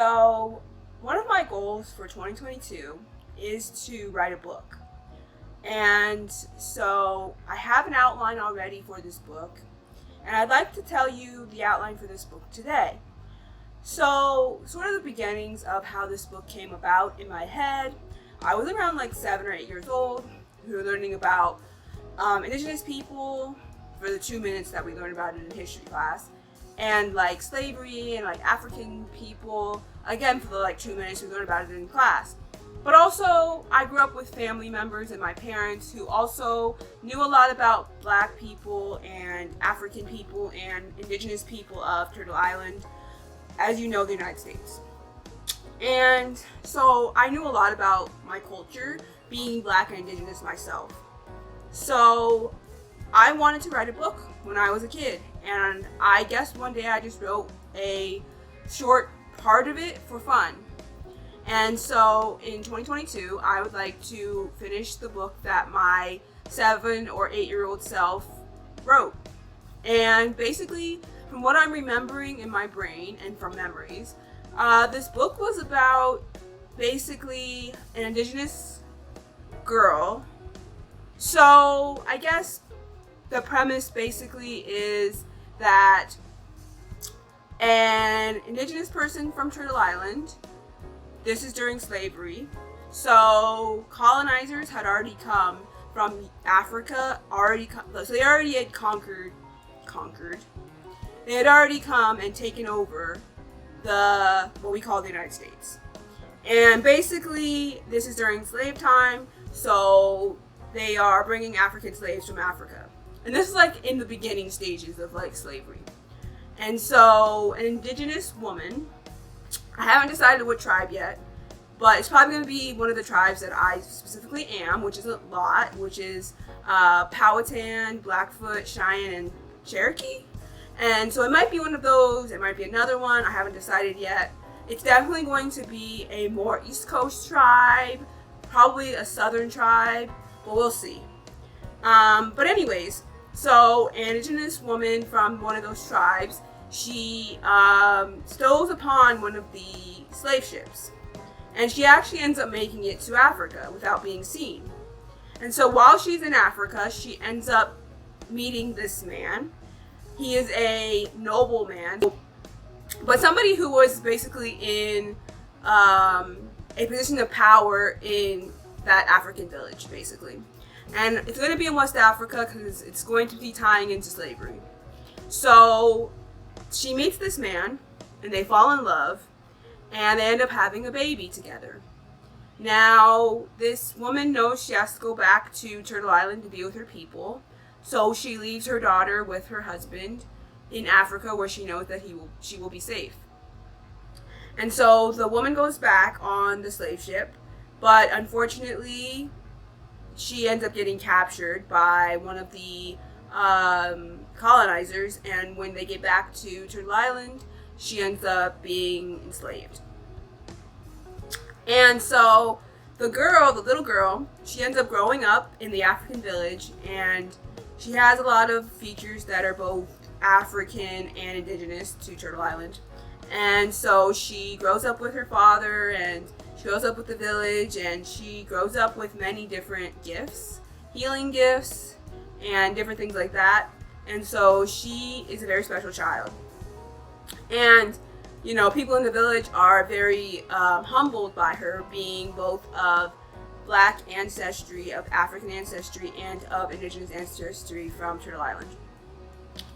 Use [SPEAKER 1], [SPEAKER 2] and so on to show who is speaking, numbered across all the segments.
[SPEAKER 1] So, one of my goals for 2022 is to write a book. And so, I have an outline already for this book, and I'd like to tell you the outline for this book today. So, sort of the beginnings of how this book came about in my head. I was around like 7 or 8 years old. We were learning about indigenous people for the 2 minutes that we learned about it in history class, and like slavery and like African people, again for the like 2 minutes we learned about it in class. But also I grew up with family members and my parents who also knew a lot about Black people and African people and indigenous people of Turtle Island, as you know, the United States. And so I knew a lot about my culture, being Black and indigenous myself. So I wanted to write a book when I was a kid, and I guess one day I just wrote a short part of it for fun. And so in 2022, I would like to finish the book that my 7 or 8-year-old self wrote. And basically, from what I'm remembering in my brain and from memories, this book was about basically an indigenous girl. So I guess the premise basically is that an indigenous person from Turtle Island, this is during slavery, so colonizers had already come from Africa, so they already had conquered, they had already come and taken over what we call the United States. And basically, this is during slave time, so they are bringing African slaves from Africa. And this is like in the beginning stages of like slavery. And so an indigenous woman, I haven't decided what tribe yet, but it's probably going to be one of the tribes that I specifically am, which is a lot, which is Powhatan, Blackfoot, Cheyenne, and Cherokee. And so it might be one of those, it might be another one, I haven't decided yet. It's definitely going to be a more East Coast tribe, probably a Southern tribe, but we'll see. But anyways, so an indigenous woman from one of those tribes, she stows upon one of the slave ships. And she actually ends up making it to Africa without being seen. And so while she's in Africa, she ends up meeting this man. He is a nobleman, but somebody who was basically in a position of power in that African village, basically. And it's going to be in West Africa because it's going to be tying into slavery. So she meets this man, and they fall in love, and they end up having a baby together. Now, this woman knows she has to go back to Turtle Island to be with her people, so she leaves her daughter with her husband in Africa, where she knows that she will be safe. And so the woman goes back on the slave ship, but unfortunately, she ends up getting captured by one of the colonizers, and when they get back to Turtle Island, she ends up being enslaved. And so the little girl, she ends up growing up in the African village, and she has a lot of features that are both African and indigenous to Turtle Island. And so she grows up with her father, and she grows up with the village, and she grows up with many different gifts, healing gifts, and different things like that. And so she is a very special child. And, you know, people in the village are very humbled by her being both of Black ancestry, of African ancestry, and of indigenous ancestry from Turtle Island.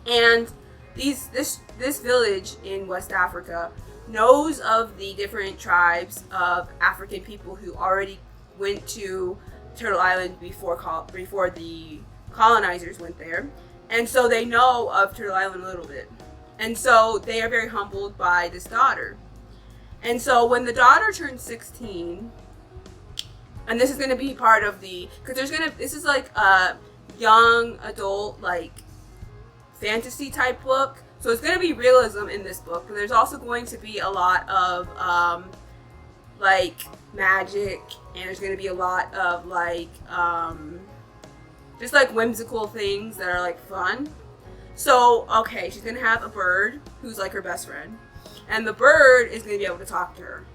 [SPEAKER 1] And this village in West Africa knows of the different tribes of African people who already went to Turtle Island before the colonizers went there. And so they know of Turtle Island a little bit. And so they are very humbled by this daughter. And so when the daughter turns 16, and this is going to be part of this is like a young adult, like, fantasy type book. So it's going to be realism in this book, but there's also going to be a lot of, like, magic, and there's going to be a lot of, like, just, like, whimsical things that are, like, fun. So, okay, she's going to have a bird who's, like, her best friend. and the bird is going to be able to talk to her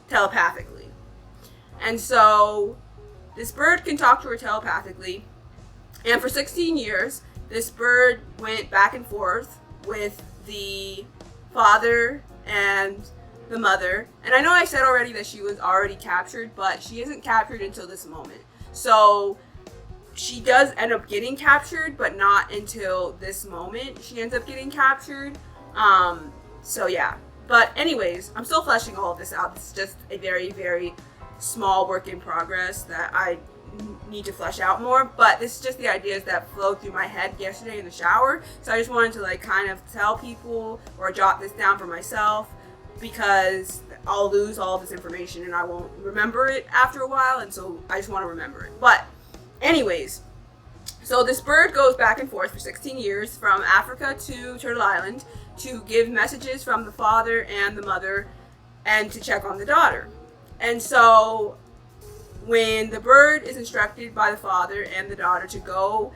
[SPEAKER 1] telepathically. And so this bird can talk to her telepathically, and for 16 years, this bird went back and forth with the father and the mother. And I know I said already that she was already captured, but she isn't captured until this moment. So she does end up getting captured, but not until this moment. She ends up getting captured. So yeah. But anyways, I'm still fleshing all of this out. This is just a very, very small work in progress that I need to flesh out more. But this is just the ideas that flowed through my head yesterday in the shower. So I just wanted to like kind of tell people or jot this down for myself, because I'll lose all of this information and I won't remember it after a while, and so I just want to remember it. But anyways, so this bird goes back and forth for 16 years from Africa to Turtle Island to give messages from the father and the mother and to check on the daughter. And so when the bird is instructed by the father and the daughter to go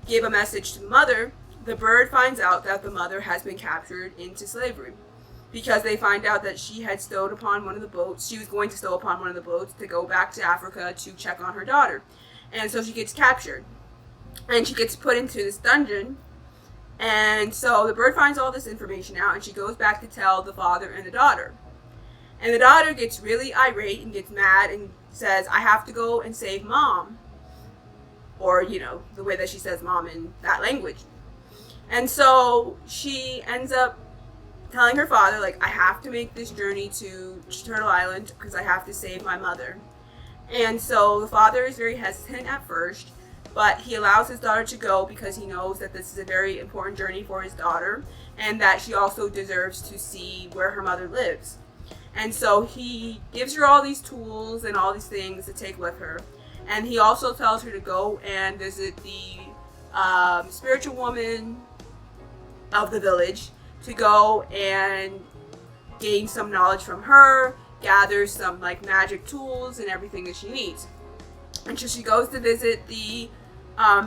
[SPEAKER 1] give a message to the mother, the bird finds out that the mother has been captured into slavery, because they find out that she had stowed upon one of the boats. She was going to stow upon one of the boats to go back to Africa to check on her daughter. And so she gets captured. And she gets put into this dungeon. And so the bird finds all this information out, and she goes back to tell the father and the daughter. And the daughter gets really irate and gets mad and says, I have to go and save mom. Or, you know, the way that she says mom in that language. And so she ends up telling her father, like, I have to make this journey to Turtle Island because I have to save my mother. And so the father is very hesitant at first, but he allows his daughter to go because he knows that this is a very important journey for his daughter, and that she also deserves to see where her mother lives. And so he gives her all these tools and all these things to take with her. And he also tells her to go and visit the spiritual woman of the village, to go and gain some knowledge from her, gather some like magic tools and everything that she needs. And so she goes to visit the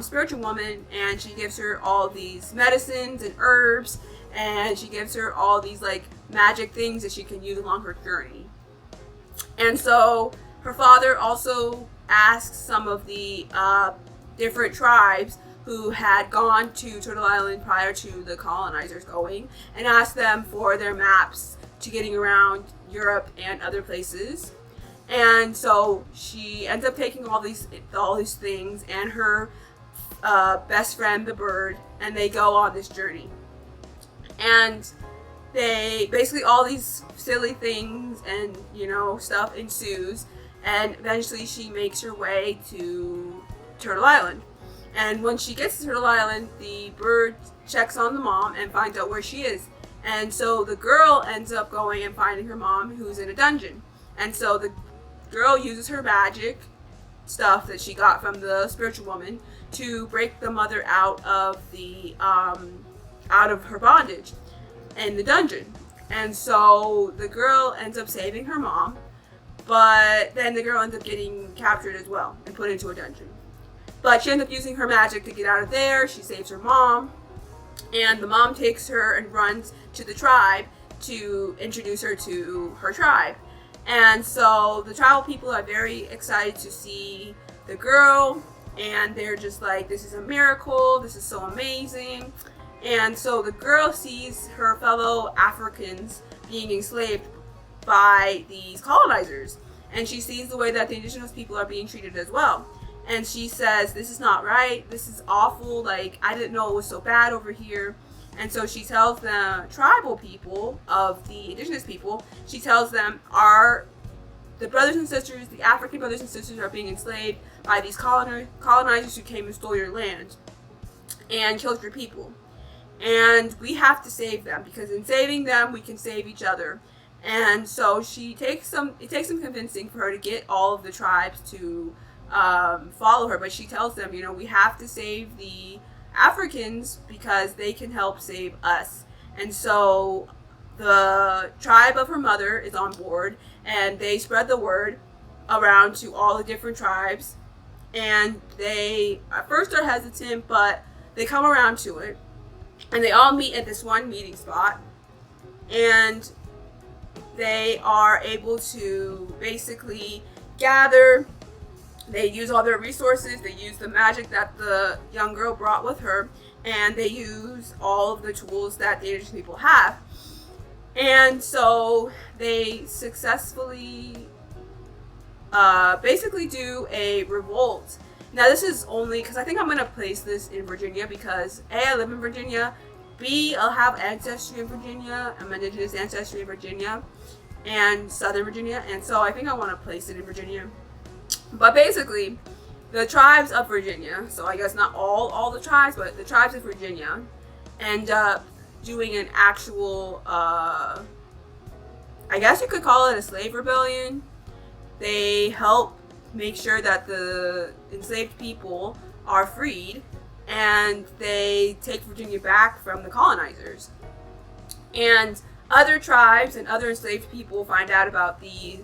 [SPEAKER 1] spiritual woman, and she gives her all these medicines and herbs, and she gives her all these like magic things that she can use along her journey. And so her father also asks some of the different tribes who had gone to Turtle Island prior to the colonizers going, and asked them for their maps to getting around Europe and other places. And so she ends up taking all these things and her best friend, the bird, and they go on this journey. And they basically, all these silly things and, you know, stuff ensues, and eventually she makes her way to Turtle Island. And when she gets to Turtle Island, the bird checks on the mom and finds out where she is. And so the girl ends up going and finding her mom, who's in a dungeon. And so the girl uses her magic stuff that she got from the spiritual woman to break the mother out of the out of her bondage in the dungeon. And so the girl ends up saving her mom, but then the girl ends up getting captured as well and put into a dungeon. But she ends up using her magic to get out of there. She saves her mom, and the mom takes her and runs to the tribe to introduce her to her tribe. And so the tribal people are very excited to see the girl, and they're just like, this is a miracle, this is so amazing. And so the girl sees her fellow Africans being enslaved by these colonizers, and she sees the way that the indigenous people are being treated as well. And she says, this is not right, this is awful, like, I didn't know it was so bad over here. And so she tells the tribal people of the indigenous people, she tells them, the brothers and sisters, the African brothers and sisters are being enslaved by these colonizers who came and stole your land and killed your people. And we have to save them, because in saving them, we can save each other. And so it takes some convincing for her to get all of the tribes to follow her, but she tells them, you know, we have to save the Africans because they can help save us. And so the tribe of her mother is on board, and they spread the word around to all the different tribes, and they at first are hesitant, but they come around to it, and they all meet at this one meeting spot. And they are able to basically gather. They use all their resources. They use the magic that the young girl brought with her, and they use all of the tools that the indigenous people have. And so they successfully basically do a revolt. Now this is only because I think I'm going to place this in Virginia because A, I live in Virginia, B, I'll have ancestry in Virginia, I'm indigenous ancestry in Virginia and Southern Virginia, and so I think I want to place it in Virginia. But basically, the tribes of Virginia, so I guess not all the tribes, but the tribes of Virginia end up doing an actual, I guess you could call it a slave rebellion. They help make sure that the enslaved people are freed, and they take Virginia back from the colonizers. And other tribes and other enslaved people find out about the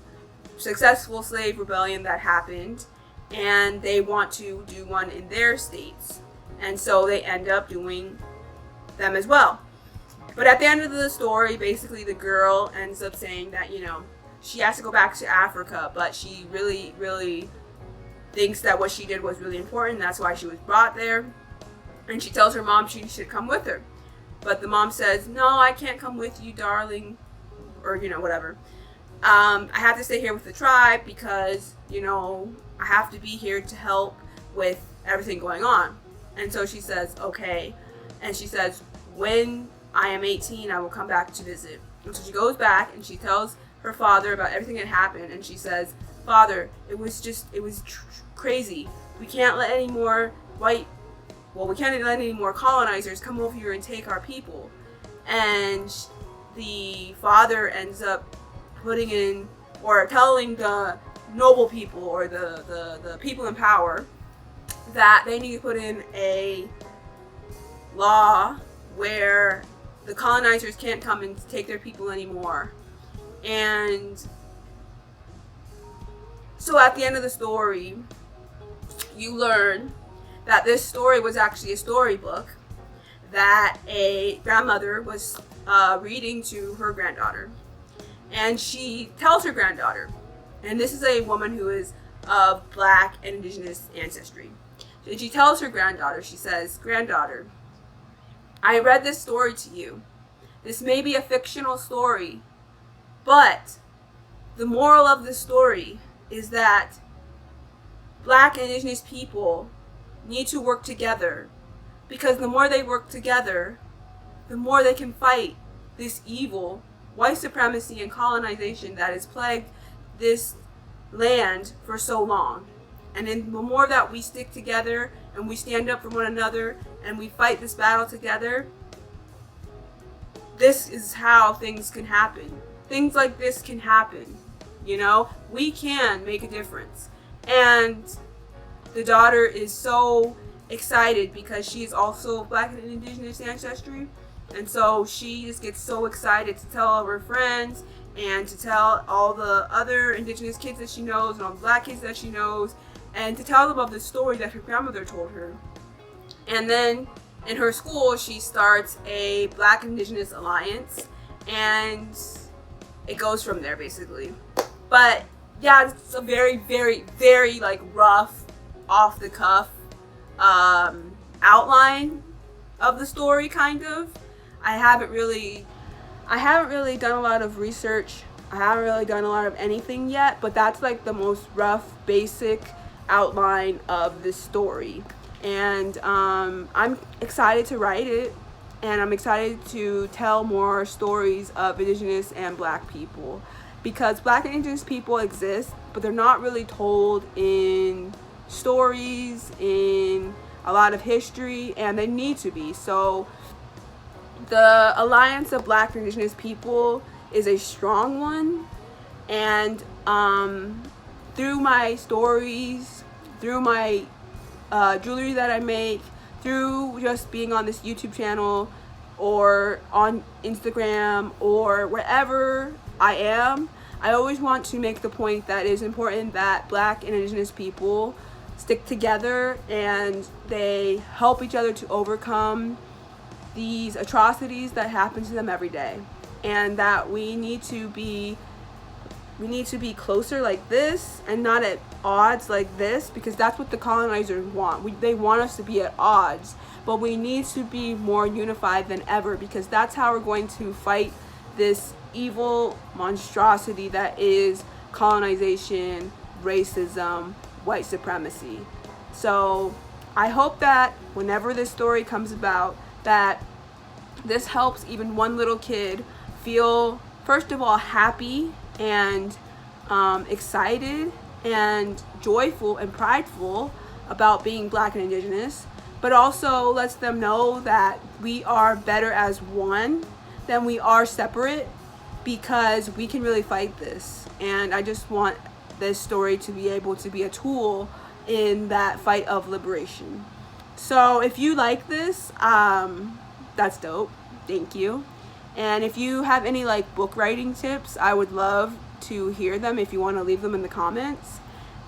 [SPEAKER 1] successful slave rebellion that happened, and they want to do one in their states. And so they end up doing them as well. But at the end of the story, basically the girl ends up saying that, you know, she has to go back to Africa, but she really, really thinks that what she did was really important. That's why she was brought there. And she tells her mom she should come with her. But the mom says, no, I can't come with you, darling. Or, you know, whatever. I have to stay here with the tribe because, you know, I have to be here to help with everything going on. And so she says, okay. And she says, when I am 18, I will come back to visit. And so she goes back and she tells her father about everything that happened. And she says, Father, it was crazy. We can't let any more we can't let any more colonizers come over here and take our people. And the father ends up putting in, or telling the noble people, or the people in power, that they need to put in a law where the colonizers can't come and take their people anymore. And so at the end of the story, you learn that this story was actually a storybook that a grandmother was reading to her granddaughter. And she tells her granddaughter, and this is a woman who is of Black and indigenous ancestry. And she tells her granddaughter, she says, Granddaughter, I read this story to you. This may be a fictional story, but the moral of the story is that Black and indigenous people need to work together, because the more they work together, the more they can fight this evil white supremacy and colonization that has plagued this land for so long. And then the more that we stick together and we stand up for one another and we fight this battle together, this is how things can happen. Things like this can happen. You know, we can make a difference. And the daughter is so excited because she's also Black and indigenous ancestry. And so she just gets so excited to tell all of her friends and to tell all the other indigenous kids that she knows and all the Black kids that she knows, and to tell them of the story that her grandmother told her. And then in her school, she starts a Black Indigenous Alliance, and it goes from there basically. But yeah, it's a very, very, very like rough, off the cuff outline of the story, kind of. I haven't really done a lot of research. I haven't really done a lot of anything yet, but that's like the most rough, basic outline of the story. And I'm excited to write it, and I'm excited to tell more stories of indigenous and Black people, because Black and indigenous people exist, but they're not really told in stories, in a lot of history, and they need to be. So the Alliance of Black and Indigenous People is a strong one, and through my stories, through my jewelry that I make, through just being on this YouTube channel or on Instagram or wherever I am, I always want to make the point that it is important that Black and indigenous people stick together and they help each other to overcome these atrocities that happen to them every day. and that we need to be closer like this and not at odds like this, because that's what the colonizers want. They want us to be at odds, but we need to be more unified than ever, because that's how we're going to fight this evil monstrosity that is colonization, racism, white supremacy. So I hope that whenever this story comes about, that this helps even one little kid feel, first of all, happy and excited and joyful and prideful about being Black and Indigenous, but also lets them know that we are better as one than we are separate, because we can really fight this. And I just want this story to be able to be a tool in that fight of liberation. So if you like this, that's dope. Thank you. And if you have any like book writing tips, I would love to hear them if you want to leave them in the comments.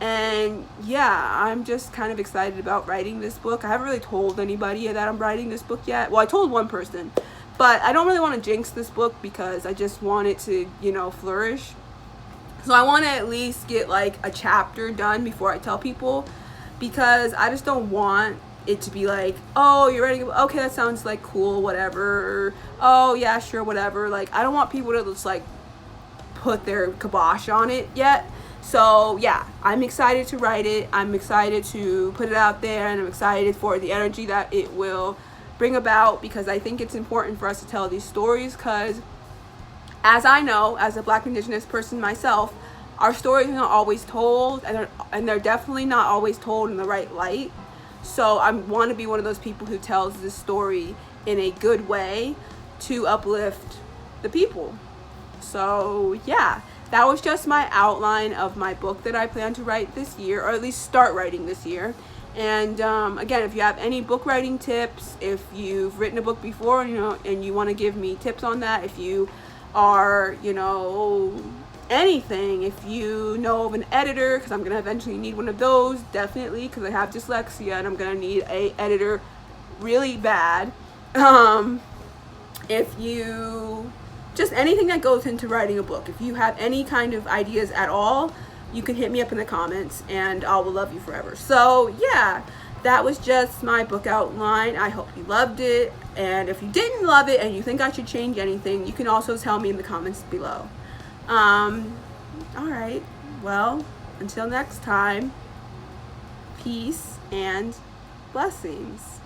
[SPEAKER 1] And yeah, I'm just kind of excited about writing this book. I haven't really told anybody that I'm writing this book yet. Well, I told one person, but I don't really want to jinx this book because I just want it to, you know, flourish. So I want to at least get like a chapter done before I tell people, because I just don't want it to be like, oh, you're writing, okay, that sounds like cool, whatever, or, oh yeah, sure, whatever. Like, I don't want people to just like put their kibosh on it yet. So yeah, I'm excited to write it, I'm excited to put it out there, and I'm excited for the energy that it will bring about, because I think it's important for us to tell these stories, because as I know, as a Black Indigenous person myself, our stories are not always told, and they're definitely not always told in the right light. So I want to be one of those people who tells this story in a good way to uplift the people. So yeah, that was just my outline of my book that I plan to write this year, or at least start writing this year. And again, if you have any book writing tips, if you've written a book before, you know, and you want to give me tips on that, if you are, you know, anything, if you know of an editor, because I'm going to eventually need one of those, definitely, because I have dyslexia and I'm going to need a editor really bad. If you, just anything that goes into writing a book, if you have any kind of ideas at all, you can hit me up in the comments and I will love you forever. So yeah, that was just my book outline. I hope you loved it, and if you didn't love it and you think I should change anything, you can also tell me in the comments below. Alright, well, until next time, peace and blessings.